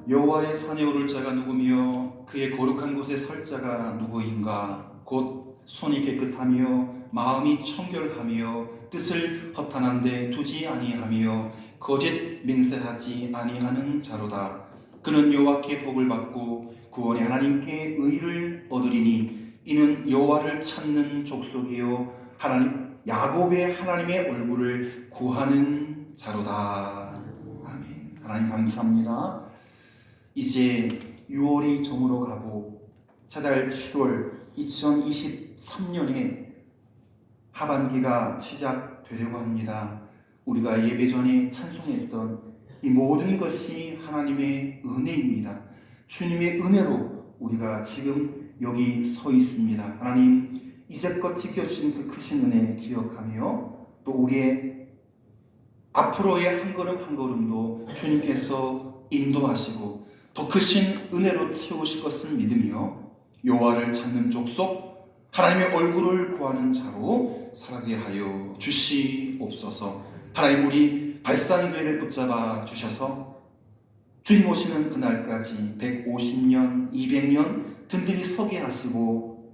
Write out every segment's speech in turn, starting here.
여호와의 산에 오를 자가 누구며 그의 거룩한 곳에 설 자가 누구인가? 곧 손이 깨끗하며 마음이 청결하며 뜻을 허탄한 데 두지 아니하며 거짓 맹세하지 아니하는 자로다. 그는 여호와께 복을 받고 구원의 하나님께 의를 얻으리니 이는 여호와를 찾는 족속이요 하나님 야곱의 하나님의 얼굴을 구하는 자로다. 아멘. 하나님 감사합니다. 이제 6월이 저물어 가고 차달 7월 2023년에 하반기가 시작되려고 합니다. 우리가 예배 전에 찬송했던 이 모든 것이 하나님의 은혜입니다. 주님의 은혜로 우리가 지금 여기 서 있습니다. 하나님 이제껏 지켜주신 그 크신 은혜 기억하며 또 우리의 앞으로의 한 걸음 한 걸음도 주님께서 인도하시고 더 크신 은혜로 채우실 것을 믿으며 여호와를 찾는 족속 하나님의 얼굴을 구하는 자로 살아게 하여 주시옵소서. 하나님 우리 발산교회를 붙잡아 주셔서 주님 오시는 그날까지 150년 200년 든든히 서게 하시고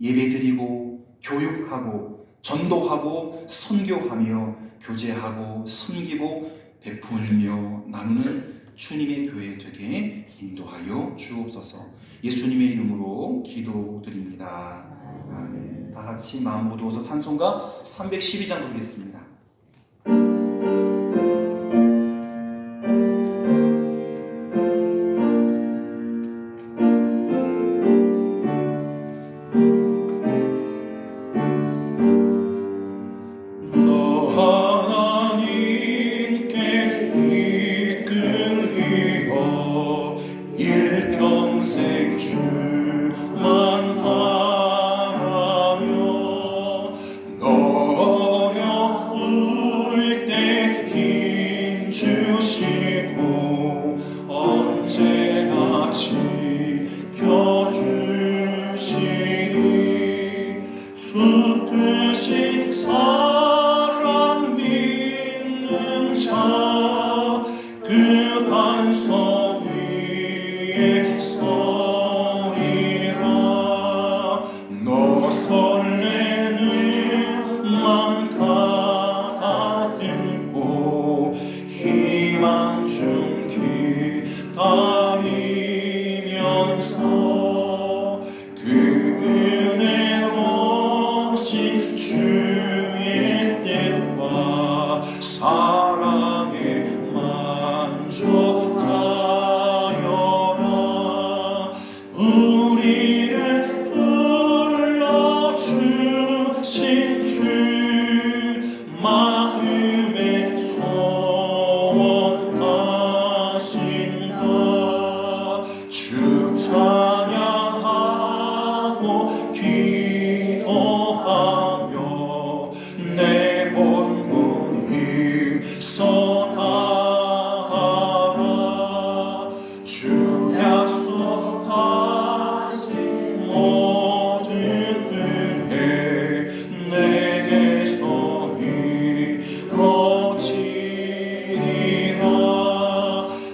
예배드리고 교육하고 전도하고 선교하며 교제하고 섬기고 베풀며 나누는 주님의 교회 되게 인도하여 주옵소서. 예수님의 이름으로 기도드립니다. 아멘. 다 같이 마음 모두어서 찬송가 312장 부르겠습니다. 일평생 주만 바라며 너 어려울 때 힘 주시고 언제나 지켜주시니 주 뜻이 사랑 믿는 자 그 반석 위에 서리라. 너 설레는 맘 가다듬고 희망 중 기다리면서 그 은혜로우신 주의 뜻과 사랑에 만족하여라. 우리를 불러주신 주 마음에 소원하신다. 주 찬양하고 기도하며 내 본분 힘써 다하라. 주 약속하신 모든 은혜 내게서 이루어지리라.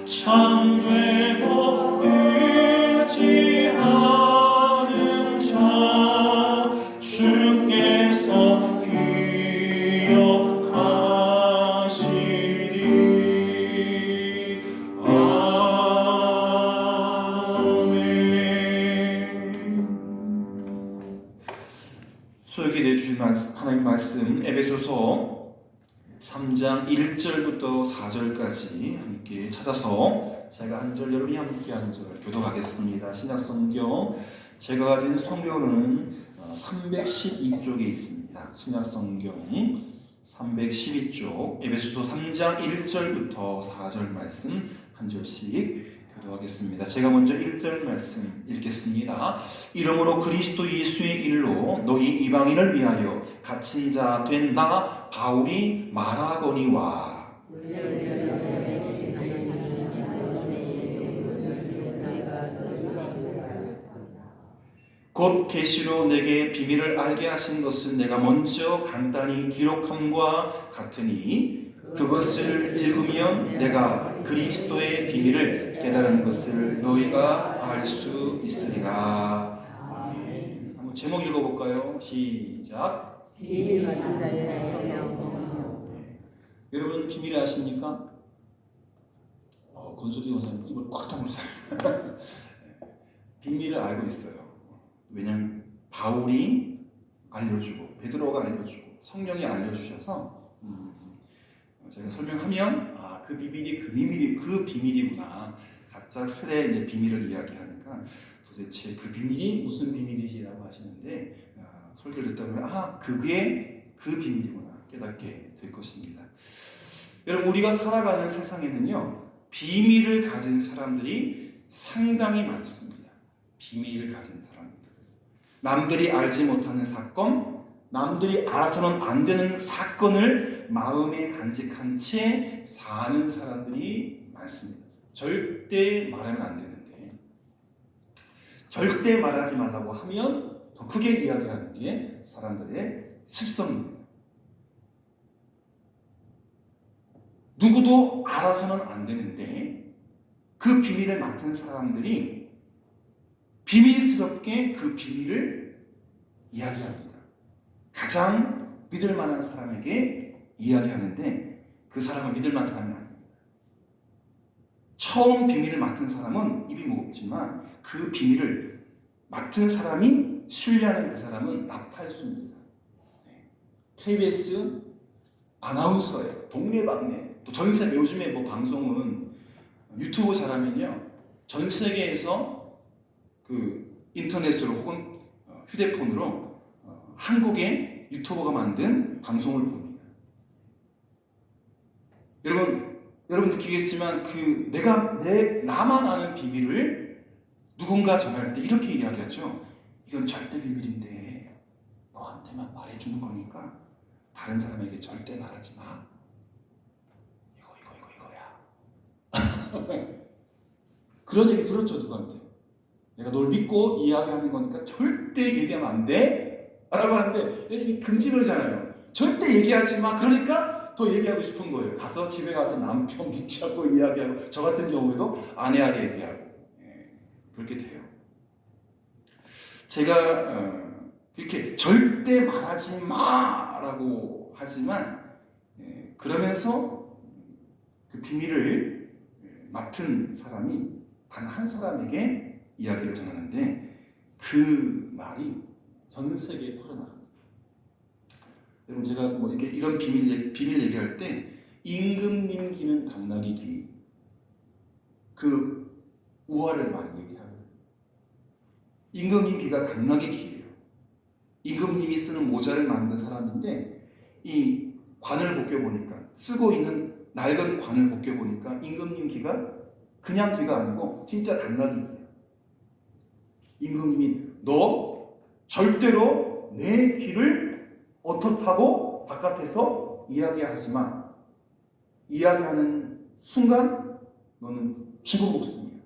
참되고 의지하는 자 주께서 기억하시리. 아멘. 수요일에 내주신 하나님 말씀 에베소서 3장 1절부터 4절까지 함께 찾아서 제가 한 절 여러분이 함께 한 절 교독하겠습니다. 신약성경 제가 가진 성경은 312쪽에 있습니다. 신약성경 312쪽 에베소서 3장 1절부터 4절 말씀 한 절씩 교독하겠습니다. 제가 먼저 1절 말씀 읽겠습니다. 이러므로 그리스도 예수의 일로 너희 이방인을 위하여 갇힌 자 된 나 바울이 말하거니와 곧 계시로 내게 비밀을 알게 하신 것은 내가 먼저 간단히 기록함과 같으니 그것을 읽으면 내가 그리스도의 비밀을 깨달은 것을 너희가 알 수 있으리라. 아멘. 한번 제목 읽어볼까요? 시작. 비밀 같은 자의 성령. 여러분 비밀을 아십니까? 권수기 원사님 입을 꽉 다물었어요. 비밀을 알고 있어요. 왜냐하면 바울이 알려주고 베드로가 알려주고 성령이 알려주셔서 제가 설명하면 그 비밀이구나. 각자 슬의 이제 비밀을 이야기하니까 도대체 그 비밀이 무슨 비밀이지라고 하시는데 설교를 듣다 보면 그게 그 비밀이구나 깨닫게 될 것입니다. 여러분 우리가 살아가는 세상에는요 비밀을 가진 사람들이 상당히 많습니다. 비밀을 가진 사람들, 남들이 알지 못하는 사건, 남들이 알아서는 안 되는 사건을 마음에 간직한 채 사는 사람들이 많습니다. 절대 말하면 안 되는데 절대 말하지 말라고 하면 더 크게 이야기하는 게 사람들의 습성입니다. 누구도 알아서는 안 되는데 그 비밀을 맡은 사람들이 비밀스럽게 그 비밀을 이야기합니다. 가장 믿을 만한 사람에게 이야기하는데 그 사람은 믿을 만한 사람이 아닙니다. 처음 비밀을 맡은 사람은 입이 무겁지만 그 비밀을 맡은 사람이 신뢰하는 그 사람은 납탈수입니다. KBS 아나운서예요. 동네방네. 또 전 세계 요즘에 뭐 방송은 유튜브 잘하면요 전 세계에서 그 인터넷으로 혹은 휴대폰으로 한국의 유튜버가 만든 방송을 봅니다. 여러분 느끼겠지만 나만 아는 비밀을 누군가 전할 때 이렇게 이야기하죠. 이건 절대 비밀인데 너한테만 말해주는 거니까 다른 사람에게 절대 말하지 마. 이거야. 그런 얘기 들었죠 누구한테? 내가 널 믿고 이야기하는 거니까 절대 얘기하면 안 돼? 라고 하는데 이 금지어잖아요. 절대 얘기하지 마. 그러니까 더 얘기하고 싶은 거예요. 집에 가서 남편 붙잡고 이야기하고 저 같은 경우에도 아내한테 얘기하고 그렇게 돼요. 제가 이렇게 절대 말하지 마라고 하지만 그러면서 그 비밀을 맡은 사람이 단 한 사람에게 이야기를 전하는데 그 말이 전 세계에 퍼져나갑니다. 여러분 제가 뭐 이런 비밀 얘기할 때 임금님 귀는 당나귀 귀 그 우화를 많이 얘기합니다. 임금님 귀가 당나귀 귀예요. 임금님이 쓰는 모자를 만든 사람인데 이 관을 벗겨보니까 쓰고 있는 낡은 관을 벗겨보니까 임금님 귀가 그냥 귀가 아니고 진짜 당나귀 귀예요. 임금님이 너 절대로 내 귀를 어떻다고 바깥에서 이야기하지만 이야기하는 순간 너는 죽은 목숨이야.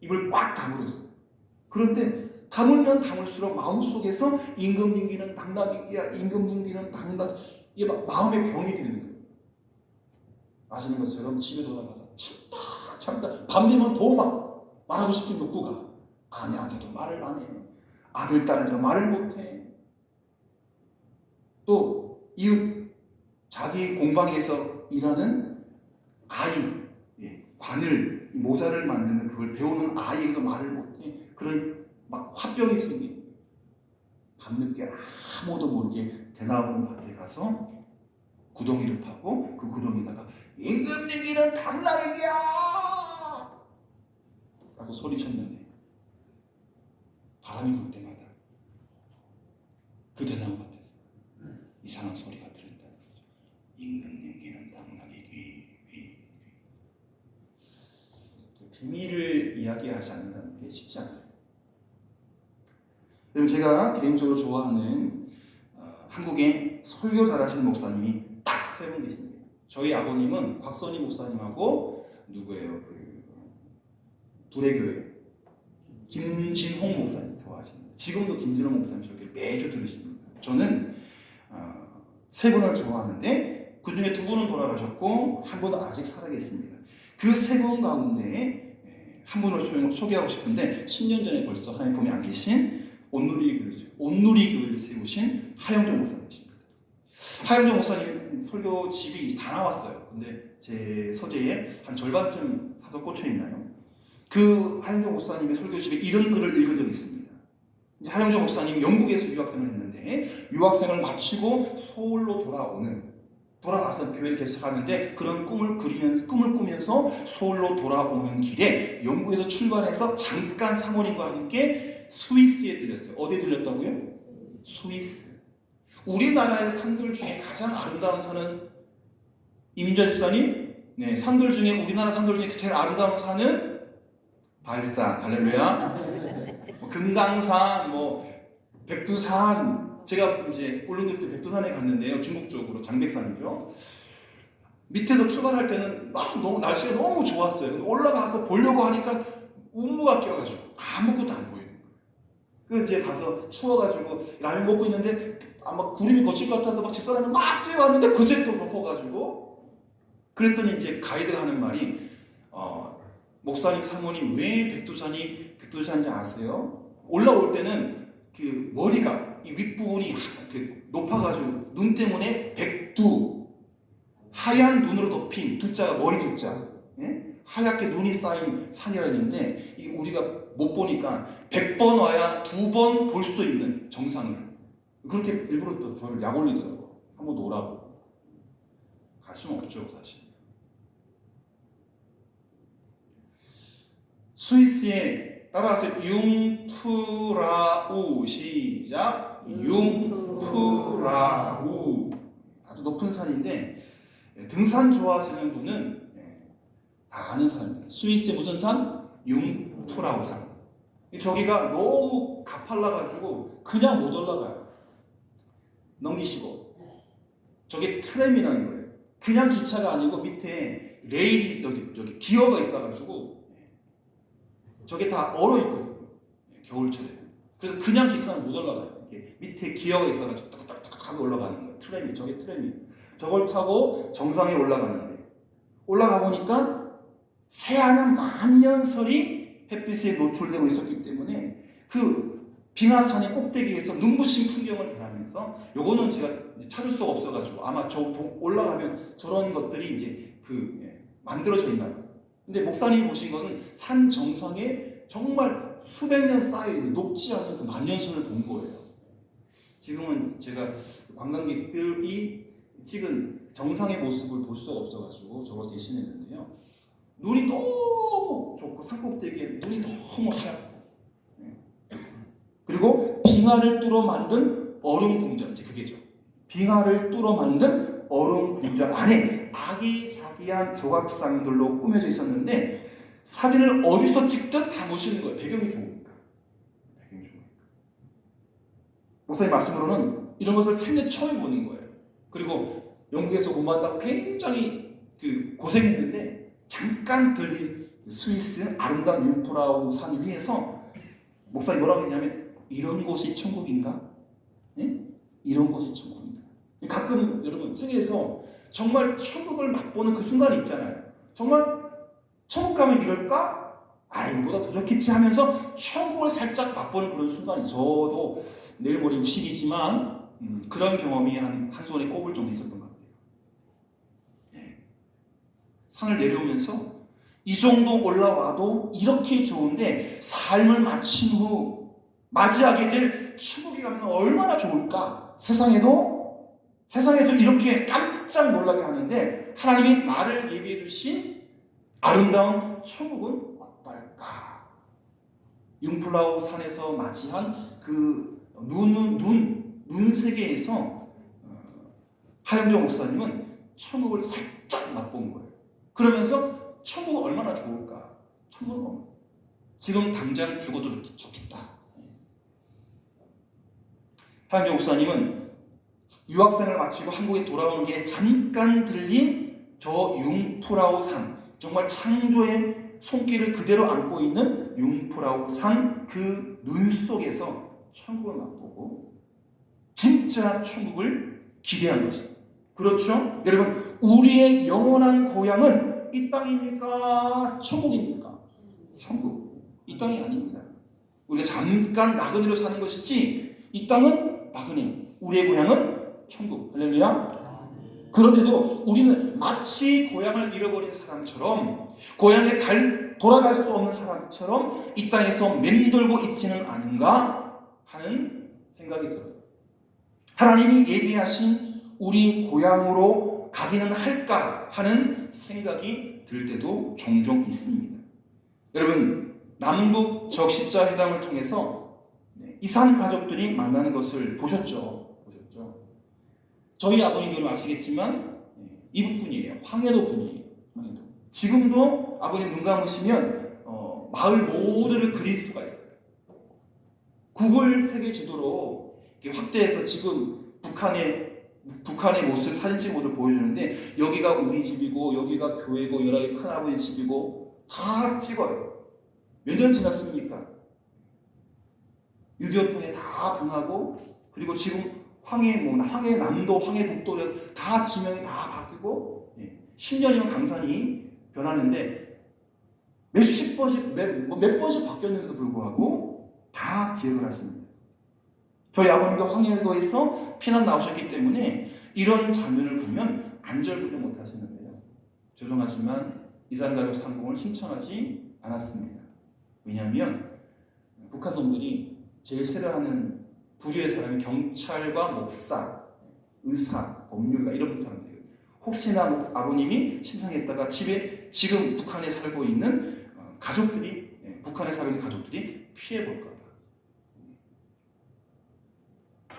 입을 꽉 다물었어. 그런데 다물면 다물수록 마음속에서 임금님 귀는 당나귀 귀야. 임금님 귀는 당나귀. 이게 막 마음의 병이 되는 거예요. 아시는 것처럼 집에 돌아가서 참다 밤 되면 더 막 말하고 싶은 욕구가 아내한테도 말을 안 해. 아들 딸한테도 말을 못 해. 또 이웃 자기 공방에서 일하는 아이 관을 모자를 만드는 그걸 배우는 아이도 말을 못 해. 그런 막 화병이 생긴 밤늦게 아무도 모르게 대나무 밭에 가서 구덩이를 파고 그 구덩이에다가 임금님이는 당나귀야 라고 소리쳤는데 바람이 불 때마다 그 대나무 밭에서 이상한 소리가 들린다는 거죠. 임금님께는 당나귀 귀. 비밀을 이야기하지 않는다는 게 쉽지 않아요. 여러분 제가 개인적으로 좋아하는 한국의 설교 잘하시는 목사님이 딱 세 분 있습니다. 저희 아버님은 곽선희 목사님하고 누구예요? 둘의 교회 김진홍 목사님 좋아하십니다. 지금도 김진홍 목사님 저기 매주 들으십니다. 저는 세 분을 좋아하는데 그 중에 2분은 돌아가셨고 한 분은 아직 살아계십니다. 그 3분 가운데 한 분을 소개하고 싶은데 10년 전에 벌써 하나님 품에 안 계신 온누리 교회를 세우신 하영정 목사님이십니다. 하영정 목사님 설교 집이 다 나왔어요. 근데 제 서재에 한 절반쯤 사서 꽂혀 있나요? 그 하영정 목사님의 설교집에 이런 글을 읽은 적이 있습니다. 이제 하영정 목사님 영국에서 유학생을 했는데 유학생을 마치고 서울로 돌아와서 교회를 개척하는데 그런 꿈을 꾸면서 서울로 돌아오는 길에 영국에서 출발해서 잠깐 사모님과 함께 스위스에 들렸어요. 어디에 들렸다고요? 스위스. 우리나라의 산들 중에 가장 아름다운 산은 임자 집사님? 네, 산들 중에 우리나라 산들 중에 제일 아름다운 산은 발산, 할렐루야. 금강산, 백두산. 제가 이제 울릉도에서 백두산에 갔는데요. 중국 쪽으로 장백산이죠. 밑에서 출발할 때는 너무 날씨가 너무 좋았어요. 올라가서 보려고 하니까 운무가 껴가지고 아무것도 안 보이는 거예요. 그 이제 가서 추워가지고 라면 먹고 있는데 아마 구름이 거칠 것 같아서 막 집사람이 막 뛰어왔는데 그새 또 덮어가지고 그랬더니 이제 가이드가 하는 말이 목사님 사모님 왜 백두산인지 아세요? 올라올 때는 그 머리가 이 윗부분이 높아가지고 눈 때문에 백두 하얀 눈으로 덮인 두자가 머리 두자 예? 하얗게 눈이 쌓인 산이라 했는데 이게 우리가 못 보니까 100번 와야 2번 볼 수 있는 정상을 그렇게 일부러 또 저를 약 올리더라고. 한번 오라고. 갈 수는 없죠 사실. 스위스에 따라서 융프라우 시작. 융프라우 아주 높은 산인데 등산 좋아하시는 분은 다 아는 산입니다. 스위스의 무슨 산? 융프라우 산. 저기가 너무 가팔라가지고 그냥 못 올라가요. 넘기시고 저게 트램이라는 거예요. 그냥 기차가 아니고 밑에 레일이 여기 기어가 있어가지고 저게 다 얼어 있거든요. 겨울철에. 그래서 그냥 기차는 못 올라가요. 이렇게 밑에 기어가 있어가지고 딱딱딱 하고 올라가는 거예요. 트램이 저게 트램이. 저걸 타고 정상에 올라가는데 올라가 보니까 새하얀 만년설이 햇빛에 노출되고 있었기 때문에 그 빙하산의 꼭대기에서 눈부신 풍경을 대하면서 요거는 제가 찾을 수가 없어가지고 아마 저 올라가면 저런 것들이 이제 만들어져 있나 봐요. 근데 목사님이 보신 거는 산 정상에 정말 수백 년 쌓여있는 녹지 않은 그 만년설을 본 거예요. 지금은 제가 관광객들이 찍은 정상의 모습을 볼 수가 없어가지고 저걸 대신했는데요. 눈이 너무 좋고 산꼭대기에 눈이 너무 하얗고 그리고 빙하를 뚫어 만든 얼음 궁전, 이제 그게죠. 빙하를 뚫어 만든 얼음 궁전 안에 아기자기한 조각상들로 꾸며져 있었는데 사진을 어디서 찍든 다 멋있는 거예요. 배경이 좋으니까. 목사님 말씀으로는 이런 것을 생전 처음 보는 거예요. 그리고 영국에서 공부한다고 굉장히 고생했는데 잠깐 들린 스위스 아름다운 융프라우 산 위에서 목사님 뭐라고 했냐면 이런 곳이 천국인가? 예? 이런 곳이 천국인가? 가끔 여러분 세계에서 정말 천국을 맛보는 그 순간이 있잖아요. 정말 천국 가면 이럴까? 이보다 더 좋겠지 하면서 천국을 살짝 맛보는 그런 순간이 저도 내일 모레 60이지만 그런 경험이 한 손에 꼽을 정도 있었던 것 같아요. 예. 산을 내려오면서 이 정도 올라와도 이렇게 좋은데 삶을 마친 후 맞이하게 될 천국에 가면 얼마나 좋을까? 세상에서 이렇게 깜짝 놀라게 하는데 하나님이 나를 예비해 주신 아름다운 천국은 어떨까? 융플라우 산에서 맞이한 그 눈 세계에서 하영정 목사님은 천국을 살짝 맛본 거예요. 그러면서 천국은 얼마나 좋을까? 천국은 지금 당장 죽어도 좋겠다. 하영정 목사님은 유학생을 마치고 한국에 돌아오는 길에 잠깐 들린 저 융프라우 산, 정말 창조의 손길을 그대로 안고 있는 융프라우 산 그 눈 속에서 천국을 맛보고 진짜 천국을 기대한 것입니다. 그렇죠? 여러분, 우리의 영원한 고향은 이 땅입니까? 천국입니까? 천국. 이 땅이 아닙니다. 우리가 잠깐 나그네로 사는 것이지 이 땅은 나그네. 우리의 고향은 천국. 할렐루야. 그런데도 우리는 마치 고향을 잃어버린 사람처럼 고향에 돌아갈 수 없는 사람처럼 이 땅에서 맴돌고 있지는 않은가 하는 생각이 들어요. 하나님이 예비하신 우리 고향으로 가기는 할까 하는 생각이 들 때도 종종 있습니다. 여러분, 남북 적십자회담을 통해서 이산 가족들이 만나는 것을 보셨죠? 저희 아버님들은 아시겠지만 이북 분이에요. 황해도 분이에요. 황해도. 지금도 아버님 눈 감으시면 마을 모두를 그릴 수가 있어요. 구글 세계 지도로 확대해서 지금 북한의 모습 사진 찍은 것을 보여주는데 여기가 우리 집이고 여기가 교회고 여기가 큰아버지 집이고 다 찍어요. 몇 년 지났습니까? 6.25 통에 다 분하고 그리고 지금 황해남도, 황해북도 다 지명이 다 바뀌고 10년이면 강산이 변하는데 몇 번씩 바뀌었는데도 불구하고 다 기억을 하십니다. 저희 아버님도 황해도에서 피난 나오셨기 때문에 이런 장면을 보면 안절부절 못하시는데요. 죄송하지만 이산가족 상봉을 신청하지 않았습니다. 왜냐하면 북한 놈들이 제일 싫어하는 부류의 사람이 경찰과 목사, 의사, 법률가 이런 사람들이에요. 혹시나 아버님이 신청했다가 집에 지금 북한에 살고 있는 북한에 살고 있는 가족들이 피해볼까 봐.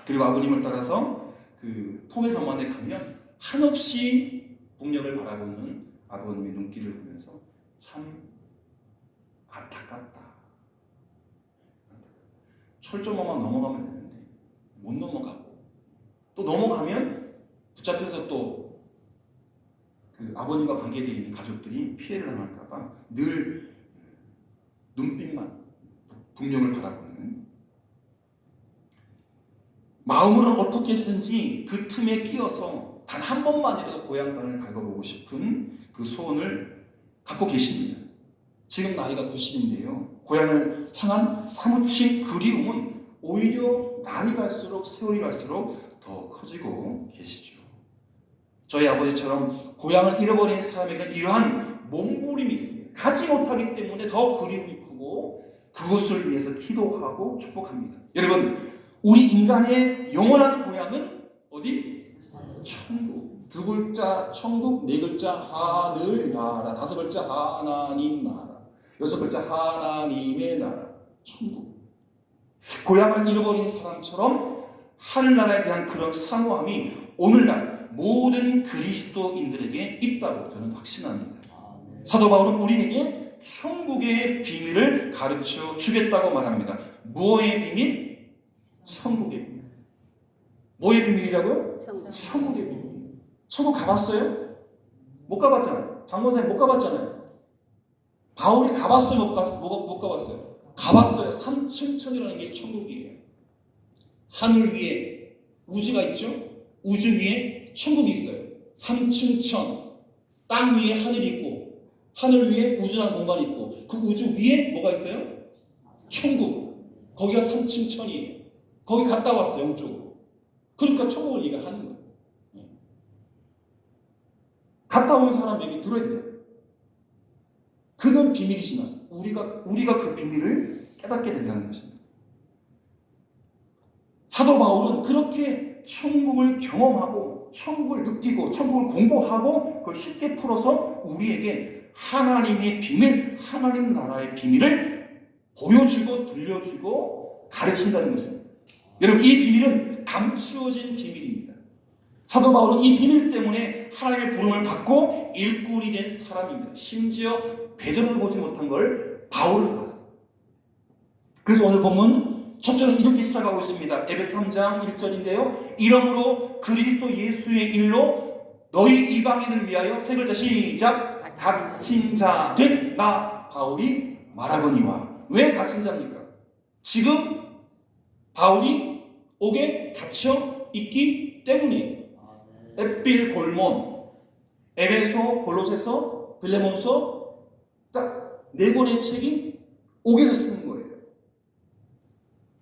그리고 아버님을 따라서 그 통일전만에 가면 한없이 북녘을 바라보는 아버님의 눈길을 보면서 참 안타깝다. 철조망만 넘어가면 되는데 못 넘어가고 또 넘어가면 붙잡혀서 또 그 아버님과 관계되어 있는 가족들이 피해를 당할까봐 늘 눈빛만 북녘을 바라보는 마음으로는 어떻게 해서든지 그 틈에 끼어서 단 한 번만이라도 고향 땅을 밟아보고 싶은 그 소원을 갖고 계십니다. 지금 나이가 90인데요. 고향을 향한 사무친 그리움은 오히려 날이 갈수록 세월이 갈수록 더 커지고 계시죠. 저희 아버지처럼 고향을 잃어버린 사람에게는 이러한 몸부림이 있습니다. 가지 못하기 때문에 더 그리움이 크고 그것을 위해서 기도하고 축복합니다. 여러분, 우리 인간의 영원한 고향은 어디? 천국. 두 글자 천국, 네 글자 하늘 나라, 다섯 글자 하나님 나라, 여섯 글자 하나님의 나라, 천국. 고향을 잃어버린 사람처럼 하늘나라에 대한 그런 사모함이 오늘날 모든 그리스도인들에게 있다고 저는 확신합니다. 사도 바울은 우리에게 천국의 비밀을 가르쳐 주겠다고 말합니다. 무엇의 비밀? 천국의 비밀. 뭐의 비밀이라고요? 천국의 비밀. 천국 가봤어요? 못 가봤잖아요. 장본사님 못 가봤잖아요. 바울이 가봤어요? 못 가봤어요? 가봤어요. 삼층천이라는 게 천국이에요. 하늘 위에 우주가 있죠? 우주 위에 천국이 있어요. 삼층천. 땅 위에 하늘이 있고 하늘 위에 우주라는 공간이 있고 그 우주 위에 뭐가 있어요? 천국. 거기가 삼층천이에요. 거기 갔다 왔어요. 영적으로. 그러니까 천국을 얘기하는 거예요. 갔다 온 사람에게 들어야 돼요. 그는 비밀이지만 우리가 그 비밀을 깨닫게 된다는 것입니다. 사도 바울은 그렇게 천국을 경험하고 천국을 느끼고 천국을 공부하고 그걸 쉽게 풀어서 우리에게 하나님의 비밀, 하나님 나라의 비밀을 보여주고 들려주고 가르친다는 것입니다. 여러분, 이 비밀은 감추어진 비밀입니다. 사도 바울은 이 비밀 때문에 하나님의 부름을 받고 일꾼이 된 사람입니다. 심지어 베드로를 보지 못한 걸 바울을 봤어요. 그래서 오늘 본문 첫 절은 이렇게 시작하고 있습니다. 에베소 3장 1절인데요. 이러므로 그리스도 예수의 일로 너희 이방인을 위하여 세 글자 시작. 갇힌 자 된 나 바울이 말하거니와. 왜 갇힌 자입니까? 지금 바울이 옥에 갇혀 있기 때문이에요. 에필, 골몬, 에베소, 골로새서, 빌레몬서, 딱 4권의 책이 옥에서 쓰는 거예요.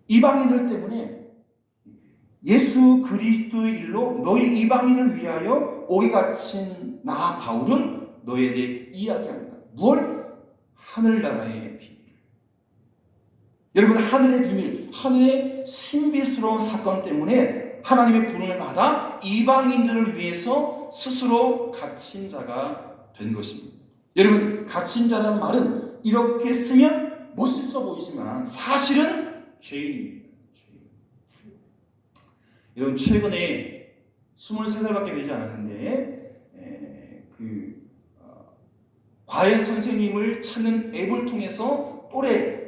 이방인들 때문에 예수 그리스도의 일로 너희 이방인을 위하여 옥에 갇힌 나 바울은 너희에 대해 이야기한다. 무엇? 하늘나라의 비밀. 여러분, 하늘의 비밀, 하늘의 신비스러운 사건 때문에 하나님의 부름을 받아 이방인들을 위해서 스스로 갇힌 자가 된 것입니다. 여러분, 갇힌 자라는 말은 이렇게 쓰면 멋있어 보이지만 사실은 죄인입니다. 여러분, 최근에 23살밖에 되지 않았는데 과외 선생님을 찾는 앱을 통해서 또래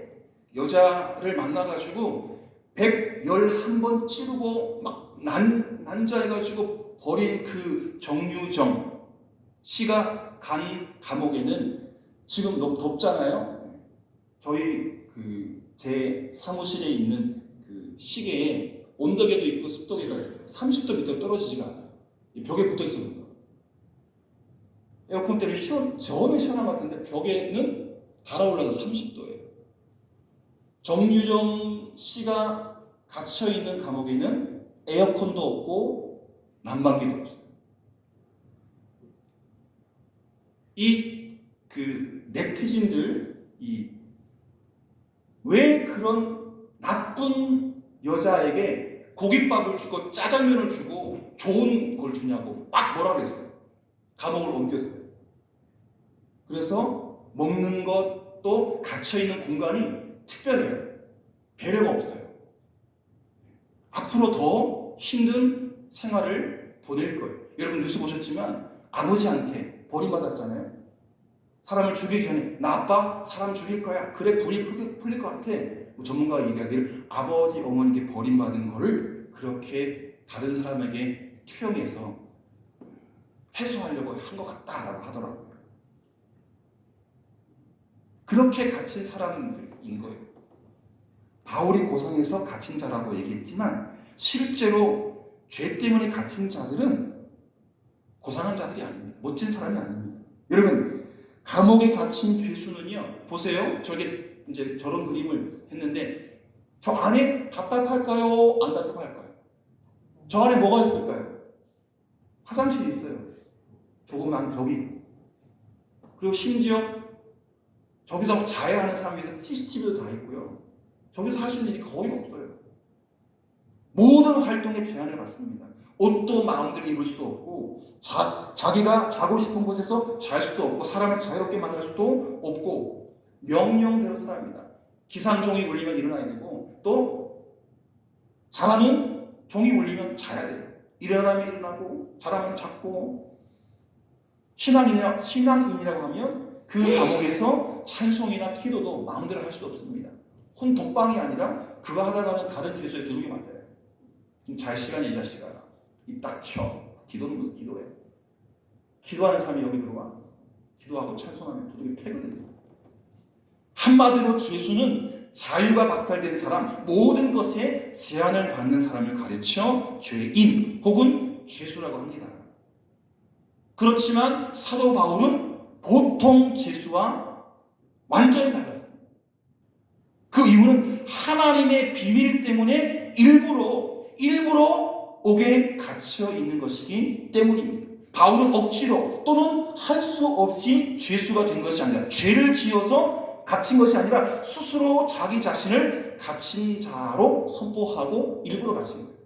여자를 만나가지고 111번 찌르고 막 난자해가지고 버린 그 정유정 씨가 간 감옥에는 지금 너무 덥잖아요. 저희 제 사무실에 있는 그 시계에 온도계도 있고 습도계가 있어요. 30도 밑으로 떨어지지가 않아요. 벽에 붙어 있어요. 에어컨 때문에 저는 시원한 것 같은데 벽에는 달아올라서 30도예요. 정유정 씨가 갇혀있는 감옥에는 에어컨도 없고 난방기도 없어요. 네티즌들 왜 그런 나쁜 여자에게 고깃밥을 주고 짜장면을 주고 좋은 걸 주냐고 막 뭐라 그랬어요. 감옥을 옮겼어요. 그래서 먹는 것도 갇혀있는 공간이 특별해요. 배려가 없어요. 앞으로 더 힘든 생활을 보낼 거예요. 여러분 뉴스 보셨지만 아버지한테 버림받았잖아요. 사람을 죽이기 전에 나 아빠 사람 죽일 거야. 그래 불이 풀릴 것 같아. 전문가가 얘기하기를 아버지 어머니께 버림받은 거를 그렇게 다른 사람에게 투영해서 해소하려고 한 것 같다라고 하더라고요. 그렇게 갇힌 사람들인 거예요. 바울이 고성에서 갇힌 자라고 얘기했지만 실제로 죄 때문에 갇힌 자들은 고상한 자들이 아닙니다. 멋진 사람이 아닙니다. 여러분, 감옥에 갇힌 죄수는요, 보세요. 저게 이제 저런 그림을 했는데 저 안에 답답할까요? 안 답답할까요? 저 안에 뭐가 있을까요? 화장실이 있어요. 조그만 벽이. 그리고 심지어 저기서 자야 하는 사람 위해서 CCTV도 다 있고요. 저기서 할 수 있는 일이 거의 없어요. 모든 활동에 제한을 받습니다. 옷도 마음대로 입을 수도 없고 자기가 자고 싶은 곳에서 잘 수도 없고 사람을 자유롭게 만날 수도 없고 명령대로 살아갑니다. 기상 종이 울리면 일어나야 되고 또 자라는 종이 울리면 자야 돼요. 일어나면 일어나고 자라면 잤고 신앙인이라고 하면 그 감옥에서 찬송이나 기도도 마음대로 할 수 없습니다. 혼 독방이 아니라 그거 하다가는 다른 죄수에 두둑이 맞아요. 좀 잘 시간이 이 자식아. 입 닥쳐. 기도는 무슨 기도해? 기도하는 사람이 여기 들어와. 기도하고 찬송하면 두둑이 패거든요. 한마디로 죄수는 자유가 박탈된 사람, 모든 것에 제한을 받는 사람을 가르쳐 죄인 혹은 죄수라고 합니다. 그렇지만 사도 바울은 보통 죄수와 완전히 달랐습니다. 그 이유는 하나님의 비밀 때문에 일부러 옥에 갇혀 있는 것이기 때문입니다. 바울은 억지로 또는 할 수 없이 죄수가 된 것이 아니라 죄를 지어서 갇힌 것이 아니라 스스로 자기 자신을 갇힌 자로 선포하고 일부러 갇힌 거예요.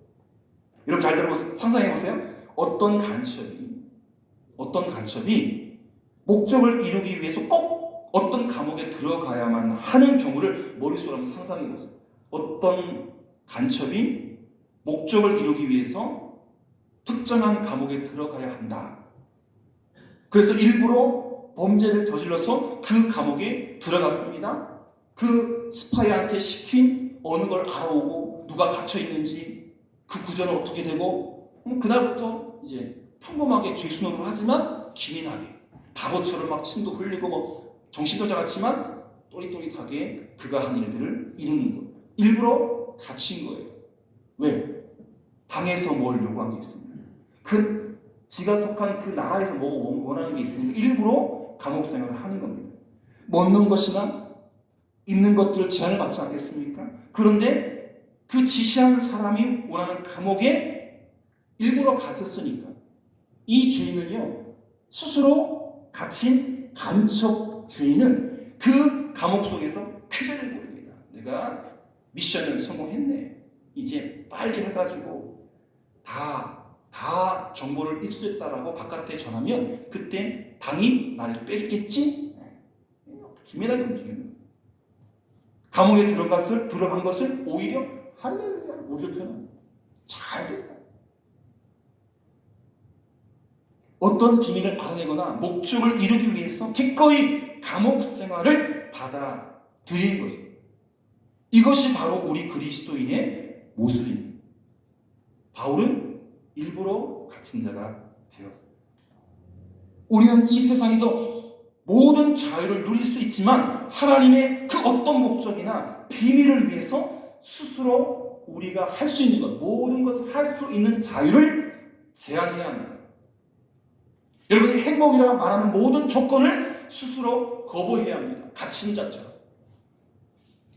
여러분 잘 들어보세요. 상상해 보세요. 어떤 간첩이 목적을 이루기 위해서 꼭 어떤 감옥에 들어가야만 하는 경우를 머릿속으로 한번 상상해 보세요. 어떤 간첩이 목적을 이루기 위해서 특정한 감옥에 들어가야 한다. 그래서 일부러 범죄를 저질러서 그 감옥에 들어갔습니다. 그 스파이한테 시킨 어느 걸 알아오고 누가 갇혀 있는지 그 구조는 어떻게 되고 그날부터 이제 평범하게 죄수 노릇을 하지만 기민하게 바보처럼 막 침도 흘리고 뭐 정신병자 같지만 또릿또릿하게 그가 한 일들을 이루는 거예요. 일부러 갇힌 거예요. 왜? 당에서 뭘 요구한 게 있습니다. 그 지가 속한 그 나라에서 뭐 원하는 게 있으니까 일부러 감옥 생활을 하는 겁니다. 먹는 것이나 입는 것들 제한을 받지 않겠습니까? 그런데 그 지시하는 사람이 원하는 감옥에 일부러 갇혔으니까 이 죄인은요, 스스로 갇힌 간첩주의는 그 감옥 속에서 쾌재를 부릅니다. 내가 미션을 성공했네. 이제 빨리 해가지고 다 정보를 입수했다라고 바깥에 전하면 그때 당이 나를 빼주겠지? 기민하게 움직이는 거예요. 감옥에 들어간 것을 오히려 할렐루야 우리를 표현합니다. 잘됐다. 어떤 비밀을 알아내거나 목적을 이루기 위해서 기꺼이 감옥 생활을 받아들이는 것입니다. 이것이 바로 우리 그리스도인의 모습입니다. 바울은 일부러 갇힌 자가 되었습니다. 우리는 이 세상에서 모든 자유를 누릴 수 있지만 하나님의 그 어떤 목적이나 비밀을 위해서 스스로 우리가 할 수 있는 것, 모든 것을 할 수 있는 자유를 제한해야 합니다. 여러분이 행복이라고 말하는 모든 조건을 스스로 거부해야 합니다. 갇힌 자처럼.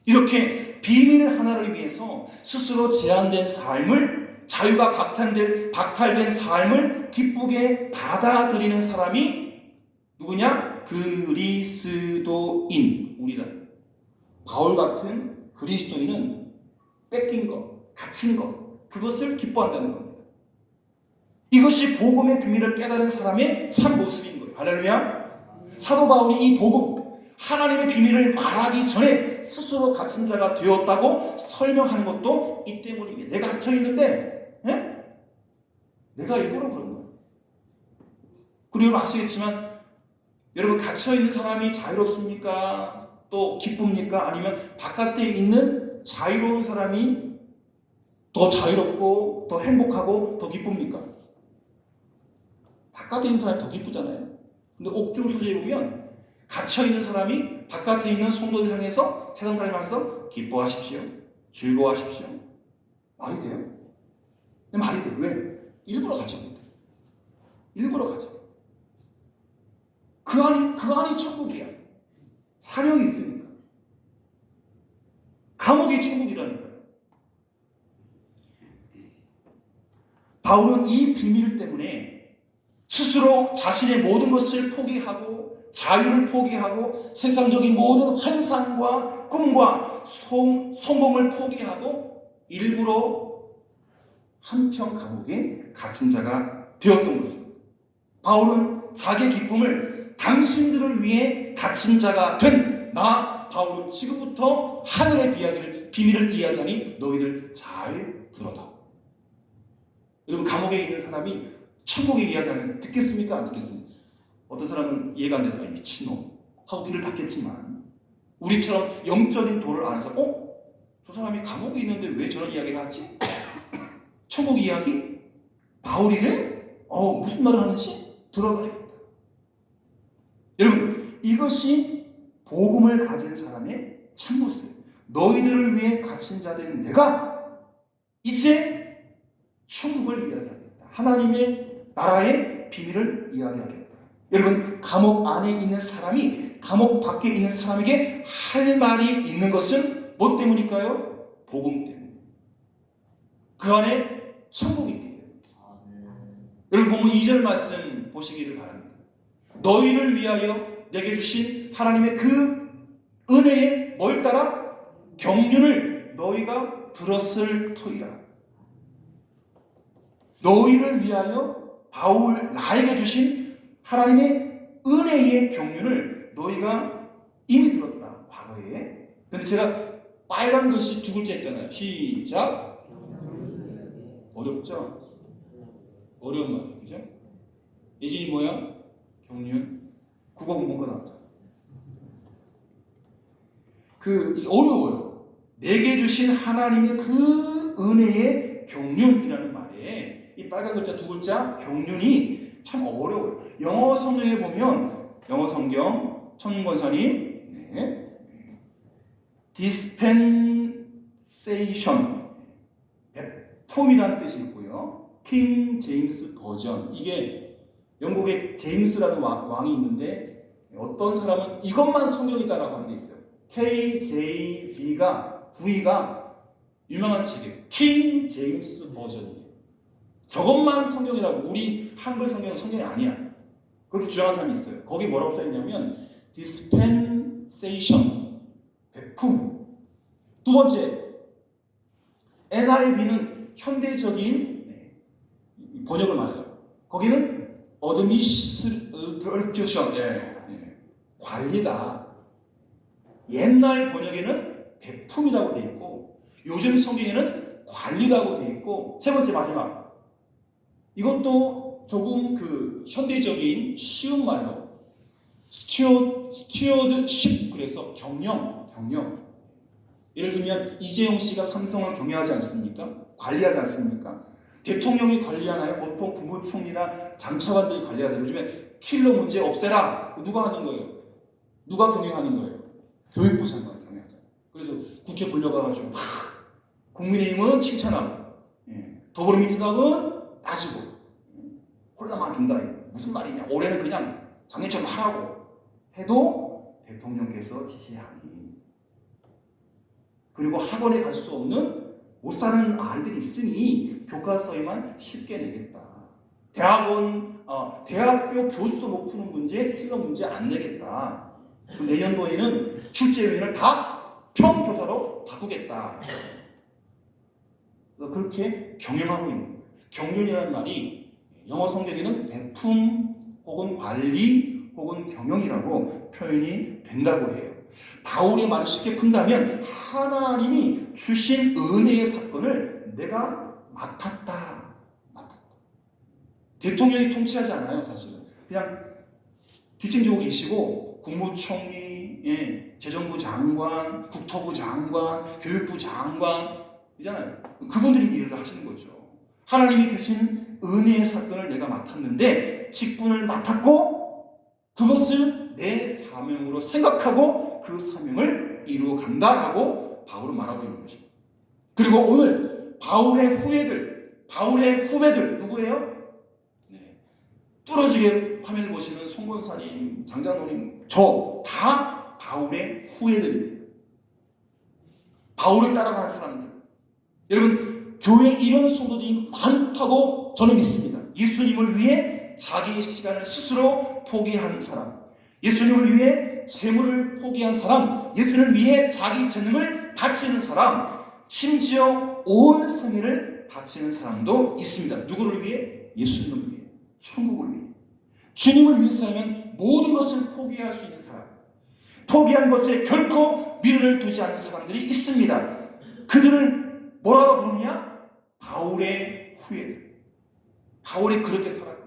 이렇게 비밀 하나를 위해서 스스로 제한된 삶을, 자유가 박탈된 삶을 기쁘게 받아들이는 사람이 누구냐? 그리스도인, 우리라. 바울 같은 그리스도인은 뺏긴 것, 갇힌 것, 그것을 기뻐한다는 겁니다. 이것이 복음의 비밀을 깨달은 사람의 참 모습인 거예요. 할렐루야. 사도 바울이 이 복음, 하나님의 비밀을 말하기 전에 스스로 갇힌 자가 되었다고 설명하는 것도 이 때문입니다. 내가 갇혀있는데 내가 일부러 그런 거예요. 그리고 아시겠지만 여러분, 갇혀있는 사람이 자유롭습니까? 또 기쁩니까? 아니면 바깥에 있는 자유로운 사람이 더 자유롭고 더 행복하고 더 기쁩니까? 바깥에 있는 사람이 더 기쁘잖아요. 근데 옥중서재에 보면 갇혀있는 사람이 바깥에 있는 성도를 향해서, 세상 사람을 향해서 기뻐하십시오, 즐거워하십시오. 말이 돼요? 말이 돼요. 왜? 일부러 갇혔거든. 일부러 갇혔거든. 그 안이 천국이야. 사명이 있으니까. 감옥이 천국이라는 거예요. 바울은 이 비밀 때문에 스스로 자신의 모든 것을 포기하고 자유를 포기하고 세상적인 모든 환상과 꿈과 성공을 포기하고 일부러 한평 감옥에 갇힌 자가 되었던 것입니다. 바울은 자기의 기쁨을 당신들을 위해 갇힌 자가 된 나 바울은 지금부터 하늘의 비밀을 이야기하니 너희들 잘 들어라. 여러분, 감옥에 있는 사람이 천국의 이야기하면 듣겠습니까? 안 듣겠습니까? 어떤 사람은 이해가 안 되는, 미친놈 하고 귀를 닫겠지만, 우리처럼 영적인 도를 안에서 저 사람이 감옥에 있는데 왜 저런 이야기를 하지? 천국 이야기? 바울이래? 무슨 말을 하는지 들어가야겠다. 여러분, 이것이 복음을 가진 사람의 참모습. 너희들을 위해 갇힌 자 된 내가 이제 천국을 이야기하겠다. 하나님의 나라의 비밀을 이야기하겠다. 여러분, 감옥 안에 있는 사람이 감옥 밖에 있는 사람에게 할 말이 있는 것은 뭐 때문일까요? 복음 때문에. 그 안에 천국이 있기 때문에. 여러분, 본문 2절 말씀 보시기를 바랍니다. 너희를 위하여 내게 주신 하나님의 그 은혜에 뭘 따라? 경륜을 너희가 들었을 터이라. 너희를 위하여 나에게 주신 하나님의 은혜의 경륜을 너희가 이미 들었다, 과거에. 근데 제가 빨간 글씨 두 글자 있잖아요. 시작. 어렵죠? 어려운 말이에요. 그죠? 예진이 뭐야? 경륜. 국어 공부가 나왔잖아. 어려워요. 내게 주신 하나님의 그 은혜의 경륜이라는 말에 이 빨간 글자 두 글자 경륜이 참 어려워요. 영어 성경에 보면, 영어 성경 천문권사님, dispensation, 베품이라는 뜻이 있고요. 킹 제임스 버전. 이게 영국에 제임스라는 왕이 있는데 어떤 사람은 이것만 성경이다라고 하는 게 있어요. KJV가 유명한 책이에요. 킹 제임스 버전이에요. 저것만 성경이라고. 우리 한글 성경은 성경이 아니야. 그렇게 주장하는 사람이 있어요. 거기 뭐라고 써있냐면 dispensation, 베품. 두 번째, NIV는 현대적인 번역을 말해요. 거기는 administration, 관리다. 옛날 번역에는 베품이라고 되어 있고 요즘 성경에는 관리라고 되어 있고, 세 번째 마지막, 이것도 조금 그 현대적인 쉬운 말로 스튜어드십, 그래서 경영. 예를 들면 이재용 씨가 삼성을 경영하지 않습니까? 관리하지 않습니까? 대통령이 관리하나요? 보통 국무총리나 장차관들이 관리하잖아요. 요즘에 킬러 문제 없애라. 누가 하는 거예요? 누가 경영하는 거예요? 교육부 장관이 경영하잖아요. 그래서 국회 불려가가지고 국민의힘은 칭찬하고, 더불어민주당은 따지고, 홀라만 준다. 무슨 말이냐? 올해는 그냥 작년처럼 하라고 해도 대통령께서 지시하니. 그리고 학원에 갈 수 없는 못 사는 아이들이 있으니 교과서에만 쉽게 내겠다. 대학교 교수도 못 푸는 문제, 킬러 문제 안 내겠다. 내년도에는 출제 요인을 다 평교사로 바꾸겠다. 그래서 그렇게 경영하고 있는 거예요. 경륜이라는 말이 영어 성경에는 베품 혹은 관리 혹은 경영이라고 표현이 된다고 해요. 바울의 말을 쉽게 푼다면 하나님이 주신 은혜의 사건을 내가 맡았다. 대통령이 통치하지 않아요, 사실은. 그냥 뒷짐지고 계시고 국무총리, 재정부 장관, 국토부 장관, 교육부 장관 이잖아요. 그분들이 일을 하시는 거죠. 하나님이 주신 은혜의 사건을 내가 맡았는데 직분을 맡았고 그것을 내 사명으로 생각하고 그 사명을 이루어 간다라고 바울은 말하고 있는 것입니다. 그리고 오늘 바울의 후배들 누구예요? 뚫어지게 화면을 보시는 송건사님, 장장로님, 저 다 바울의 후예들입니다. 바울을 따라가는 사람들. 여러분, 교회에 이런 성도들이 많다고 저는 믿습니다. 예수님을 위해 자기의 시간을 스스로 포기하는 사람, 예수님을 위해 재물을 포기한 사람, 예수님을 위해 자기 재능을 바치는 사람, 심지어 온 생애를 바치는 사람도 있습니다. 누구를 위해? 예수님을 위해, 천국을 위해. 주님을 위해서라면 모든 것을 포기할 수 있는 사람, 포기한 것에 결코 미련을 두지 않는 사람들이 있습니다. 그들을 뭐라고 부르냐? 바울의 후예들. 바울이 그렇게 살았다.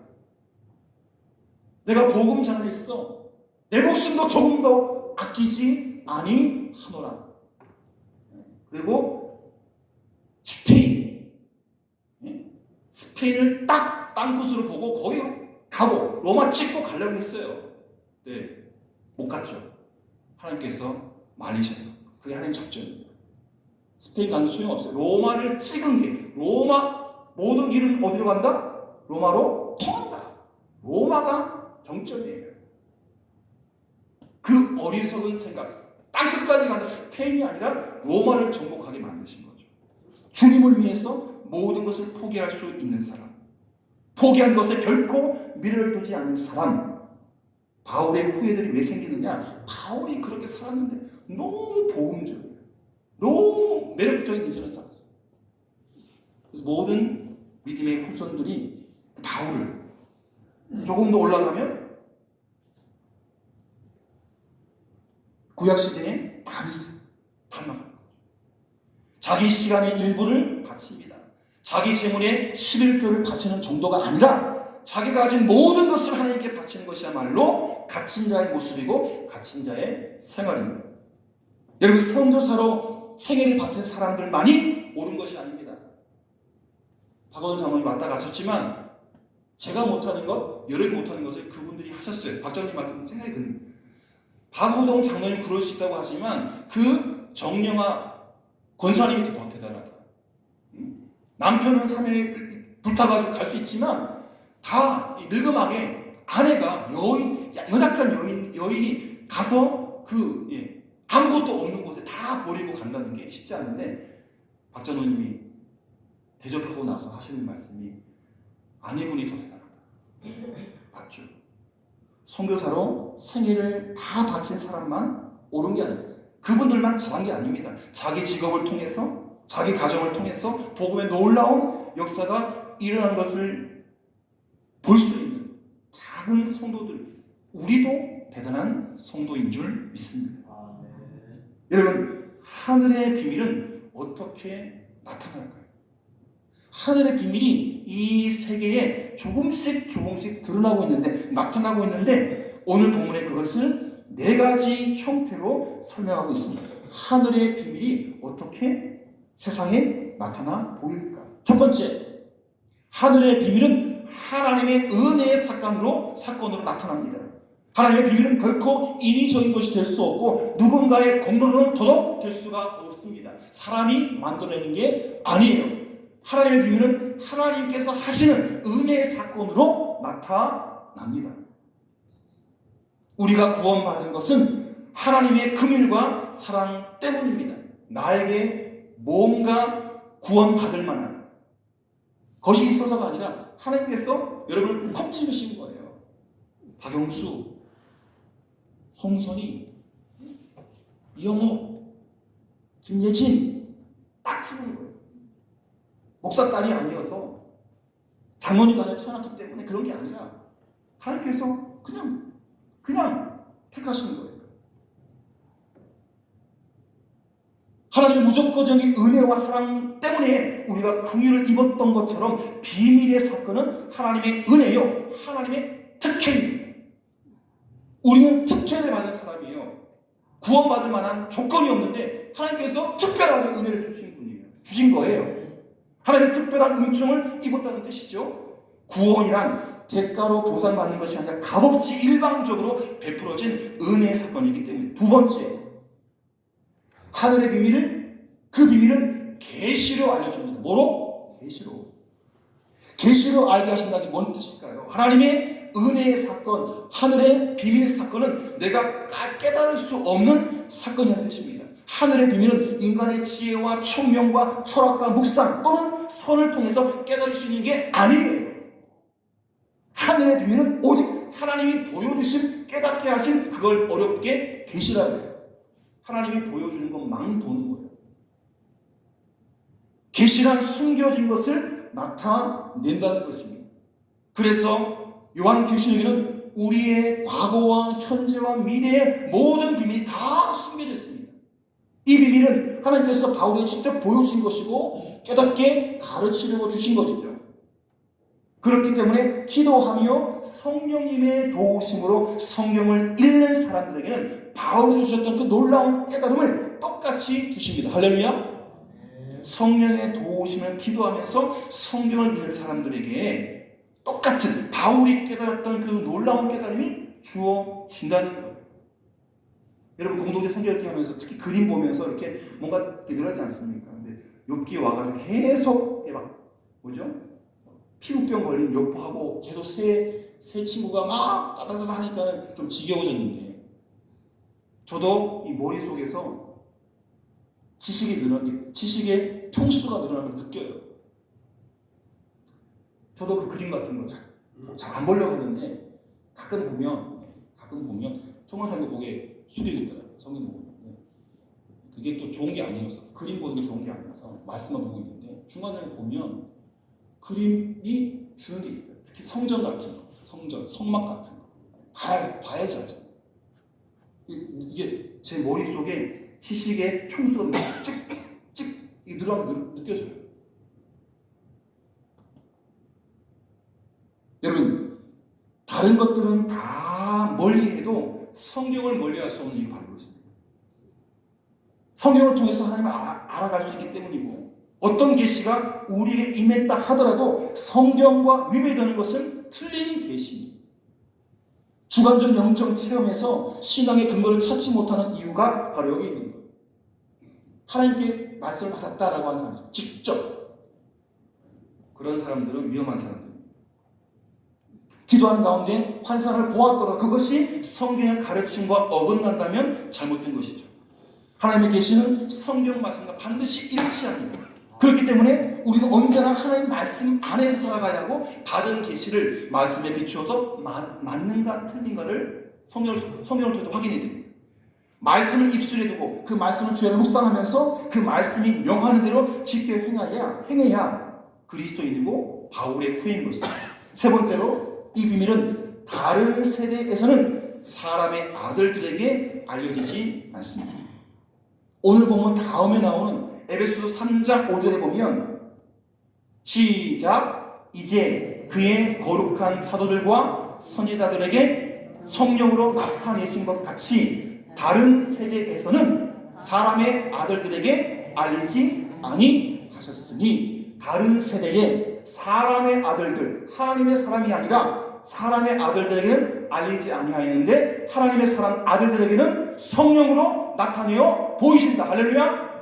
내가 복음 전하였어. 내 목숨도 조금 더 아끼지 아니하노라. 그리고 스페인을 딱 땅끝으로 보고 거기 가고 로마 찍고 가려고 했어요. 네, 못 갔죠. 하나님께서 말리셔서. 그게 하나님 작전입니다. 스페인 가는 소용없어요. 로마를 찍은 게, 로마 모든 길은 어디로 간다? 로마로 통한다. 로마가 정점이에요. 그 어리석은 생각, 땅끝까지 가는 스페인이 아니라 로마를 정복하게 만드신 거죠. 주님을 위해서 모든 것을 포기할 수 있는 사람, 포기한 것에 결코 미련을 두지 않는 사람. 바울의 후예들이 왜 생기느냐? 바울이 그렇게 살았는데 너무 복음적이에요. 너무 매력적인 인생을 살았어요. 그래서 모든 믿음의 후손들이 바울을 조금 더 올라가면 구약시대에 다윗을 닮아가는 거죠. 자기 시간의 일부를 바칩니다. 자기 재물의 11조를 바치는 정도가 아니라 자기가 가진 모든 것을 하나님께 바치는 것이야말로 갇힌 자의 모습이고 갇힌 자의 생활입니다. 여러분, 선교사로 생애를 바친 사람들만이 옳은 것이 아닙니다. 박원순 장로님 왔다 가셨지만 제가 못하는 것, 여러분이 못하는 것을 그분들이 하셨어요. 박장님 말씀 생각이 듭니다. 박호동 장로님 그럴 수 있다고 하지만 그 정령아 권사님이 더 대단하다. 남편은 사명에 불타가지고 갈 수 있지만 다 늙음하게 아내가 연약한 여인이 가서 아무것도 없는 곳에 다 버리고 간다는 게 쉽지 않은데 박장로님이 대접하고 나서 하시는 말씀이 아내분이 더 대단하다. 맞죠? 선교사로 생애를 다 바친 사람만 옳은 게 아닙니다. 그분들만 잘한 게 아닙니다. 자기 직업을 통해서 자기 가정을 통해서 복음의 놀라운 역사가 일어난 것을 볼 수 있는 작은 성도들, 우리도 대단한 성도인 줄 믿습니다. 여러분, 하늘의 비밀은 어떻게 나타날까요? 하늘의 비밀이 이 세계에 조금씩 드러나고 있는데, 나타나고 있는데, 오늘 본문에 그것을 4가지 형태로 설명하고 있습니다. 하늘의 비밀이 어떻게 세상에 나타나 보일까? 첫 번째, 하늘의 비밀은 하나님의 은혜의 사건으로 나타납니다. 하나님의 비밀은 결코 인위적인 것이 될 수 없고 누군가의 공로는 더더욱 될 수가 없습니다. 사람이 만들어내는 게 아니에요. 하나님의 비밀은 하나님께서 하시는 은혜의 사건으로 나타납니다. 우리가 구원받은 것은 하나님의 긍휼과 사랑 때문입니다. 나에게 뭔가 구원받을 만한 것이 있어서가 아니라 하나님께서 여러분을 콕 집으신 거예요. 박영수, 송선이, 이영호, 김예진 딱 집은 거예요. 목사 딸이 아니어서 장모님 안에 태어났기 때문에 그런 게 아니라 하나님께서 그냥 택하시는 거예요. 하나님의 무조건적인 은혜와 사랑 때문에 우리가 긍휼을 입었던 것처럼 비밀의 사건은 하나님의 은혜요, 하나님의 특혜입니다. 우리는 특혜를 받은 사람이에요. 구원받을 만한 조건이 없는데 하나님께서 특별하게 은혜를 주신 거예요. 하나님의 특별한 은총을 입었다는 뜻이죠. 구원이란 대가로 보상받는 것이 아니라 값없이 일방적으로 베풀어진 은혜의 사건이기 때문에. 두 번째, 하늘의 비밀은 계시로 알려줍니다. 뭐로? 계시로 알게 하신다는 게 뭔 뜻일까요? 하나님의 은혜의 사건, 하늘의 비밀 사건은 내가 깨달을 수 없는 사건이라는 뜻입니다. 하늘의 비밀은 인간의 지혜와 총명과 철학과 묵상 또는 선을 통해서 깨달을 수 있는 게 아니에요. 하늘의 비밀은 오직 하나님이 보여주신, 깨닫게 하신 그걸 어렵게 계시라고 해요. 하나님이 보여주는 것만 보는 거예요. 계시란 숨겨진 것을 나타낸다는 것입니다. 그래서 요한계시록에는 우리의 과거와 현재와 미래의 모든 비밀이 다 숨겨져 있습니다. 이 비밀은 하나님께서 바울에게 직접 보여주신 것이고 깨닫게 가르치려고 주신 것이죠. 그렇기 때문에 기도하며 성령님의 도우심으로 성경을 읽는 사람들에게는 바울이 주셨던 그 놀라운 깨달음을 똑같이 주십니다. 할렐루야. 성령의 도우심을 기도하면서 성경을 읽는 사람들에게 똑같은 바울이 깨달았던 그 놀라운 깨달음이 주어진다는 거예요. 여러분, 공동체 성경읽기 하면서 특히 그림 보면서 이렇게 뭔가 늘어나지 않습니까? 근데 욥기에 와가지고 계속 피부병 걸린 욥하고 계속 새 친구가 막 따다다다 하니까 좀 지겨워졌는데, 저도 이 머릿속에서 지식의 평수가 늘어나는 걸 느껴요. 저도 그 그림 같은 거 잘 안 보려고 하는데 가끔 보면 총괄성경 보게 숙이고 있더라고요. 성경 보고 있는데 그게 또 좋은 게 아니어서, 그림 보는 게 좋은 게 아니어서 말씀만 보고 있는데 중간에 보면 그림이 주는 게 있어요. 특히 성전 같은 거, 성막 같은 거 봐야지 알죠. 이게 제 머릿속에 지식의 평수가 찍찍 늘어나는 느껴져요. 여러분, 다른 것들은 다 멀리해도 성경을 멀리할 수 없는 이유 바로 이것입니다. 성경을 통해서 하나님을 알아갈 수 있기 때문이고, 어떤 계시가 우리에게 임했다 하더라도 성경과 위배되는 것은 틀린 계시입니다. 주관적 영적 체험에서 신앙의 근거를 찾지 못하는 이유가 바로 여기 있는 거예요. 하나님께 말씀을 받았다라고 하는 사람이 직접 그런 사람들은 위험한 사람들입니다. 기도하는 가운데 환상을 보았더라. 그것이 성경의 가르침과 어긋난다면 잘못된 것이죠. 하나님의 계시는 성경 말씀과 반드시 일치합니다. 그렇기 때문에 우리는 언제나 하나님 말씀 안에서 살아가야 하고 받은 계시를 말씀에 비추어서 맞는가 틀린가를 성경을 통해서 확인해야 됩니다. 말씀을 입술에 두고 그 말씀을 주에 묵상하면서 그 말씀이 명하는 대로 지켜 행해야 그리스도인이고 바울의 후예인 것입니다. 세 번째로 이 비밀은 다른 세대에서는 사람의 아들들에게 알려지지 않습니다. 오늘 보면 다음에 나오는 에베소서 3장 5절에 보면 시작 이제 그의 거룩한 사도들과 선지자들에게 성령으로 나타내신 것 같이 다른 세대에서는 사람의 아들들에게 알리지 아니하셨으니 다른 세대에 사람의 아들들 하나님의 사람이 아니라 사람의 아들들에게는 알리지 아니하였는데 하나님의 사람 아들들에게는 성령으로 나타내어 보이신다. 할렐루야.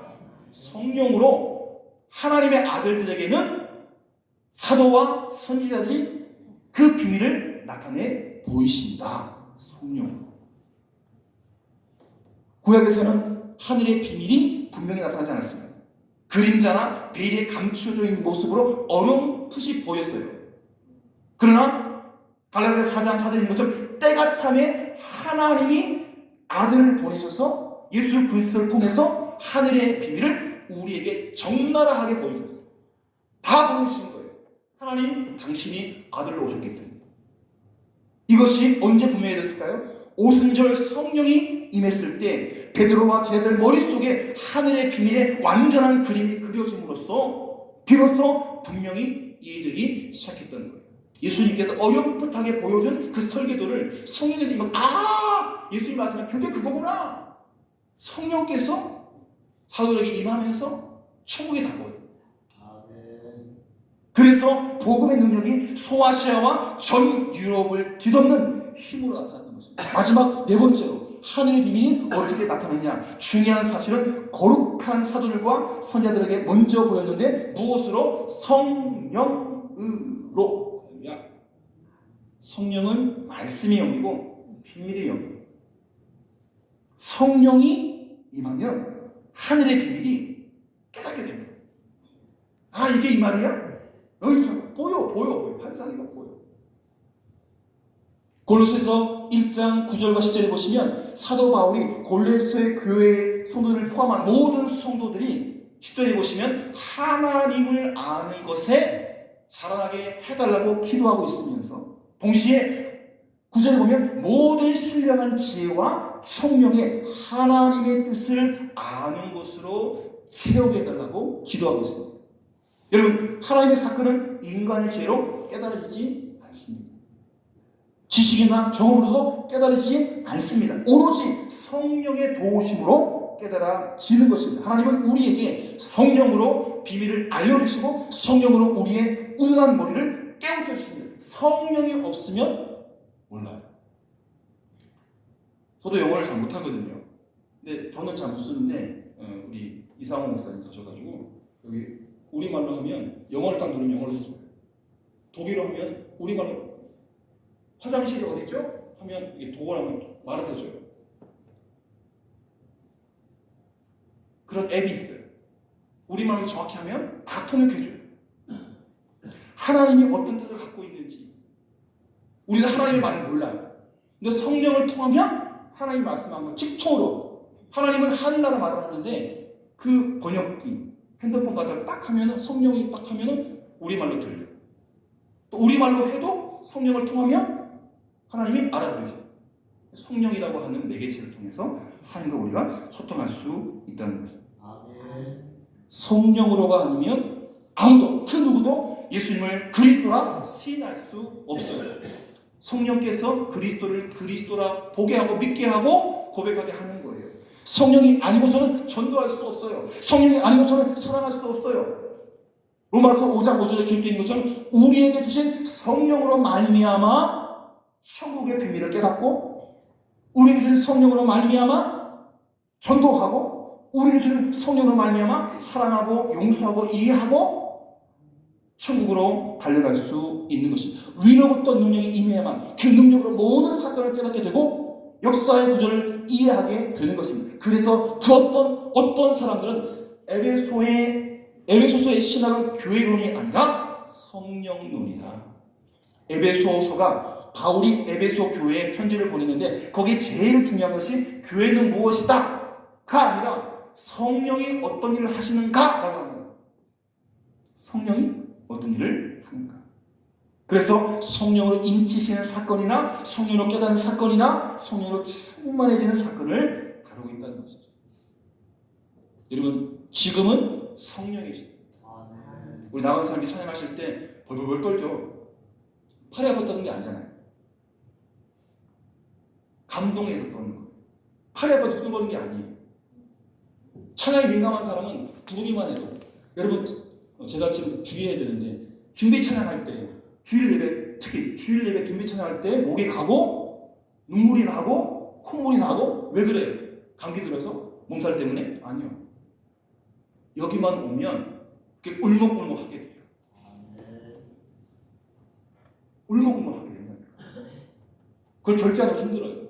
성령으로 하나님의 아들들에게는 사도와 선지자들이 그 비밀을 나타내 보이신다. 성령. 구약에서는 하늘의 비밀이 분명히 나타나지 않았습니다. 그림자나 베일에 감춰져 있는 모습으로 어렴풋이 보였어요. 그러나 갈라디아 4장 4절에 있는 것처럼 때가 참에 하나님이 아들을 보내셔서 예수 그리스도를 통해서 하늘의 비밀을 우리에게 적나라하게 보여주셨어요. 다 보여주신 거예요. 하나님 당신이 아들로 오셨기 때문에. 이것이 언제 분명해졌을까요? 오순절 성령이 임했을 때 베드로와 제자들 머릿속에 하늘의 비밀의 완전한 그림이 그려짐으로써 비로소 분명히 이해되기 시작했던 거예요. 예수님께서 어렴풋하게 보여준 그 설계도를 성령에서 이만 예수님 말씀은 그게 그거구나. 성령께서 사도들에게 임하면서 천국이 다가와요. 그래서 복음의 능력이 소아시아와 전 유럽을 뒤덮는 힘으로 나타났던 것입니다. 마지막 네 번째로 하늘의 비밀이 어떻게 나타나느냐. 중요한 사실은 거룩한 사도들과 선지자들에게 먼저 보였는데 무엇으로? 성령으로. 성령은 말씀의 영이고 비밀의 영이에요. 성령이 임하면 하늘의 비밀이 깨닫게 됩니다. 이게 이 말이야? 보여. 환상이가 보여. 골로새서 1장 9절과 10절에 보시면 사도 바울이 골로새 교회 성도들을 포함한 모든 성도들이 10절에 보시면 하나님을 아는 것에 자라나게 해달라고 기도하고 있으면서 동시에 9절에 보면 모든 신령한 지혜와 총명에 하나님의 뜻을 아는 것으로 채우게 해달라고 기도하고 있습니다. 여러분, 하나님의 사건은 인간의 지혜로 깨달아지지 않습니다. 지식이나 경험으로도 깨달아지지 않습니다. 오로지 성령의 도우심으로 깨달아지는 것입니다. 하나님은 우리에게 성령으로 비밀을 알려주시고 성령으로 우리의 은은한 머리를 깨우쳐 주십니다. 성령이 없으면 몰라요. 저도 영어를 잘 못하거든요. 근데 저는 잘 못 쓰는데 우리 이상호 목사님 가셔가지고 여기 우리말로 하면 영어를 딱 누르면 영어를 해줘요. 독일어 하면 우리말로 화장실이 어디죠? 하면 이게 독어로 하면 말을 해줘요. 그런 앱이 있어요. 우리말로 정확히 하면 다 통역해줘요. 하나님이 어떤 뜻을 갖고 있는지 우리가 하나님의 말을 몰라요. 근데 성령을 통하면 하나님 말씀하는 직통으로 하나님은 하늘나라 말을 하는데 그 번역기 핸드폰 갖다가 딱 하면은 성령이 딱 하면은 우리말로 들려요. 또 우리말로 해도 성령을 통하면 하나님이 알아들으셔요. 성령이라고 하는 매개체를 통해서 하나님과 우리가 소통할 수 있다는 거죠. 성령으로가 아니면 아무도 그 누구도 예수님을 그리스도라 시인할 수 없어요. 성령께서 그리스도를 그리스도라 보게 하고 믿게 하고 고백하게 하는 거예요. 성령이 아니고서는 전도할 수 없어요. 성령이 아니고서는 사랑할 수 없어요. 로마서 5장 5절에 기록되어 있는 것처럼 우리에게 주신 성령으로 말미암아 천국의 비밀을 깨닫고 우리에게 주신 성령으로 말미암아 전도하고 우리에게 주신 성령으로 말미암아 사랑하고 용서하고 이해하고 천국으로 달려갈 수 있는 것입니다. 위로부터 능력이 임해야만 그 능력으로 모든 사건을 깨닫게 되고 역사의 구조를 이해하게 되는 것입니다. 그래서 그 어떤 사람들은 에베소서의 신학은 교회론이 아니라 성령론이다. 에베소서가 바울이 에베소 교회에 편지를 보냈는데 거기에 제일 중요한 것이 교회는 무엇이다 가 아니라 성령이 어떤 일을 하시는가 라고 하는 거예요. 성령이 어떤 일을 하는가. 그래서 성령으로 인치시는 사건이나 성령으로 깨닫는 사건이나 성령으로 충만해지는 사건을 다루고 있다는 것이죠. 여러분 지금은 성령의 시대. 우리 나간 사람이 찬양하실 때 벌벌 떨죠. 팔이 아팠다는 게 아니잖아요. 감동해서 떠는 거예요. 팔이 아파서 두근거리는 게 아니에요. 찬양에 민감한 사람은 부르기만 해도 여러분 제가 지금 주의해야 되는데 준비 찬양할 때 주일 예배 특히 주일 예배 준비 찬양할 때 목이 가고 눈물이 나고 콧물이 나고 왜 그래요? 감기 들어서? 몸살 때문에? 아니요. 여기만 오면 울먹울먹하게 돼요. 울먹울먹하게 된다니까. 그걸 절제하기 힘들어요.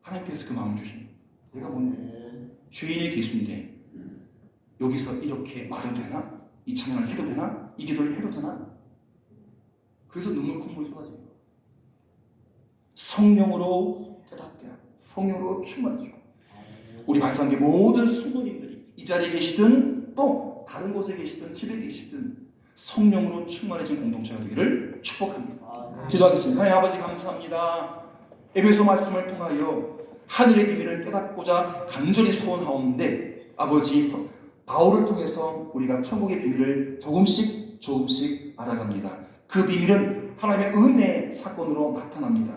하나님께서 그 마음을 주십니다. 내가 뭔데? 죄인의 기수인데 여기서 이렇게 말해도 되나? 이 찬양을 해도 되나? 이 기도를 해도 되나? 그래서 눈물 콧물 쏟아집니다. 성령으로 깨닫게 하고 성령으로 충만해지고 우리 발상계 모든 성도님들이 이 자리에 계시든 또 다른 곳에 계시든 집에 계시든 성령으로 충만해진 공동체가 되기를 축복합니다. 기도하겠습니다. 하나님 아버지 감사합니다. 에베소 말씀을 통하여 하늘의 비밀을 깨닫고자 간절히 소원하오는데 아버지 바울을 통해서 우리가 천국의 비밀을 조금씩 알아갑니다. 그 비밀은 하나님의 은혜의 사건으로 나타납니다.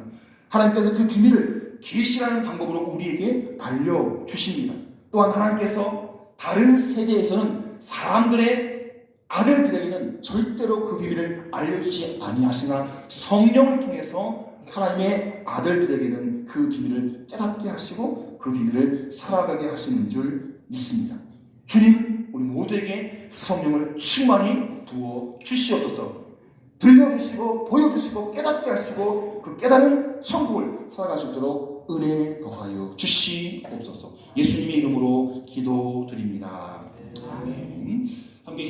하나님께서 그 비밀을 계시라는 방법으로 우리에게 알려주십니다. 또한 하나님께서 다른 세대에서는 사람들의 아들들에게는 절대로 그 비밀을 알려주지 아니하시나 성령을 통해서 하나님의 아들들에게는 그 비밀을 깨닫게 하시고 그 비밀을 살아가게 하시는 줄 믿습니다. 주님, 우리 모두에게 성령을 충만히 부어 주시옵소서. 들려주시고 보여주시고 깨닫게 하시고 그 깨달은 천국을 살아갈 수 있도록 은혜 더하여 주시옵소서. 예수님의 이름으로 기도드립니다. 아멘. 함께